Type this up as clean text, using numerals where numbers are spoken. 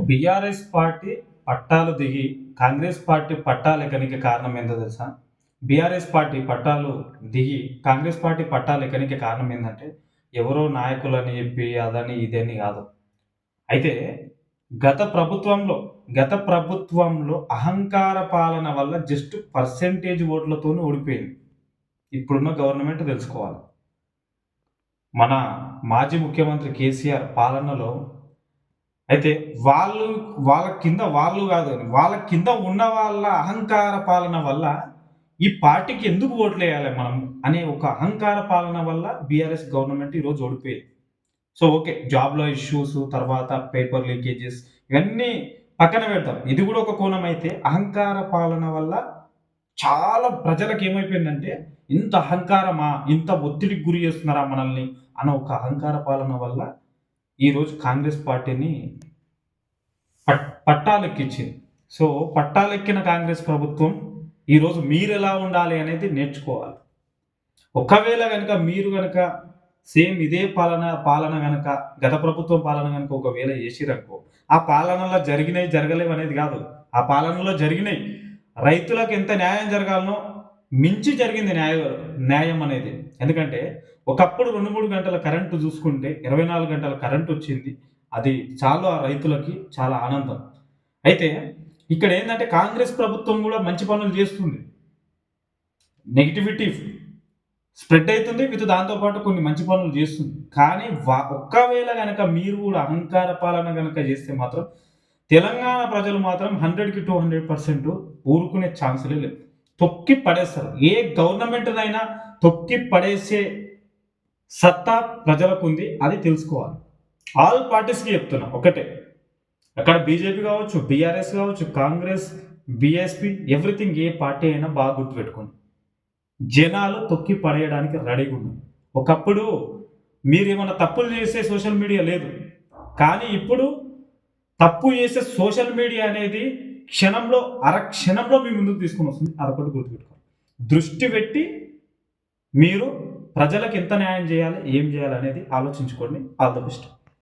BRS party పట్టాలు దిగి Congress party పట్టాలెక్కనికి కారణం ఏందో తెలుసా? బీఆర్ఎస్ పార్టీ పట్టాలు దిగి కాంగ్రెస్ పార్టీ పట్టాలెక్కనికి కారణం ఏందంటే, ఎవరో నాయకులని చెప్పి అదని ఇదని గాదు. అయితే గత ప్రభుత్వంలో గత ప్రభుత్వంలో అహంకార పాలన వల్ల జస్ట్ పర్సెంటేజ్ ఓట్లతోనే ఓడిపోయింది. ఇప్పుడున్న గవర్నమెంట్ తెలుసుకోవాలి. మన మాజీ ముఖ్యమంత్రి కేసీఆర్ పాలనలో అయితే వాళ్ళు వాళ్ళ కింద వాళ్ళు కాదు. వాళ్ళ కింద ఉన్న వాళ్ళ అహంకార పాలన వల్ల ఈ పార్టీకి ఎందుకు ఓట్లేయాలి మనం అనే ఒక అహంకార పాలన వల్ల బీఆర్ఎస్ గవర్నమెంట్ ఈరోజు ఓడిపోయింది. So okay. జాబ్‌లో ఇష్యూస్, తర్వాత పేపర్ లీకేజెస్ ఇవన్నీ పక్కన పెడదాం. ఇది కూడా ఒక కోణం అయితే అహంకార పాలన వల్ల చాలా ప్రజలకు ఏమైపోయిందంటే, ఇంత అహంకారమా? ఇంత ఒత్తిడికి గురి చేస్తున్నారా మనల్ని? అన్న ఒక అహంకార పాలన వల్ల ఈరోజు కాంగ్రెస్ పార్టీని పట్టాలెక్కిచ్చింది. సో, పట్టాలెక్కిన కాంగ్రెస్ ప్రభుత్వం ఈరోజు మీరెలా ఉండాలి అనేది నేర్చుకోవాలి. ఒకవేళ గనక మీరు గనక సేమ్ ఇదే పాలన గనక గత ప్రభుత్వం పాలన గనక ఒకవేళ చేసిరనుకో, ఆ పాలనలో జరిగినయి, జరగలేవనేది గాదు. ఆ పాలనలో జరిగినయి. రైతులకు ఎంత న్యాయం జరగాలనో మించి జరిగింది న్యాయం అనేది. ఎందుకంటే ఒకప్పుడు 2, 3 గంటల కరెంటు చూసుకుంటే 24 గంటల కరెంటొచ్చింది. అది చాలు ఆ రైతులకి చాలా ఆనందం. అయితే ఇక్కడేందంటే కాంగ్రెస్ ప్రభుత్వం గూడా మంచి పనులు చేస్తుంది. నెగటివిటీ స్ప్రెడ్ అయితుంది. దాంతో పాటు కొన్ని మంచి పనులు చేస్తుంది. కానీ ఒక్కవేళ గనక మీరు గూడా అహంకార పాలన గనక చేస్తే మాత్రం తెలంగాణ ప్రజలు మాత్రం 100కి 200% ఊరుకునే ఛాన్సులే లేవు. తొక్కి పడేస్తారు. ఏ గవర్నమెంట్‌నైనా తొక్కి పడేసే సత్తా ప్రజలకుంది. అది తెలుసుకోవాలి. ఆల్ పార్టీస్‌కి చెప్తున్నా ఒకటే. అక్కడ బీజేపీ కావచ్చు, బీఆర్ఎస్ కావచ్చు, కాంగ్రెస్, బీఎస్పీ ఎవ్రీథింగ్ ఏ పార్టీ అయినా బాగా గుర్తుపెట్టుకోండి. జనాలు తొక్కి పడేయడానికి రెడీగా ఉన్నారు. ఒకప్పుడు మీరేమన్నా తప్పులు చేసే సోషల్ మీడియా లేదు. కానీ ఇప్పుడు తప్పు చేసే సోషల్ మీడియా అనేది క్షణంలో, అరక్షణంలో మీ ముందుకు తీసుకొని వస్తుంది. అదొకటి గుర్తుపెట్టుకోండి. దృష్టి పెట్టి మీరు ప్రజలకు ఎంత న్యాయం చేయాలి, ఏం చేయాలి అనేది ఆలోచించుకోండి. All the best.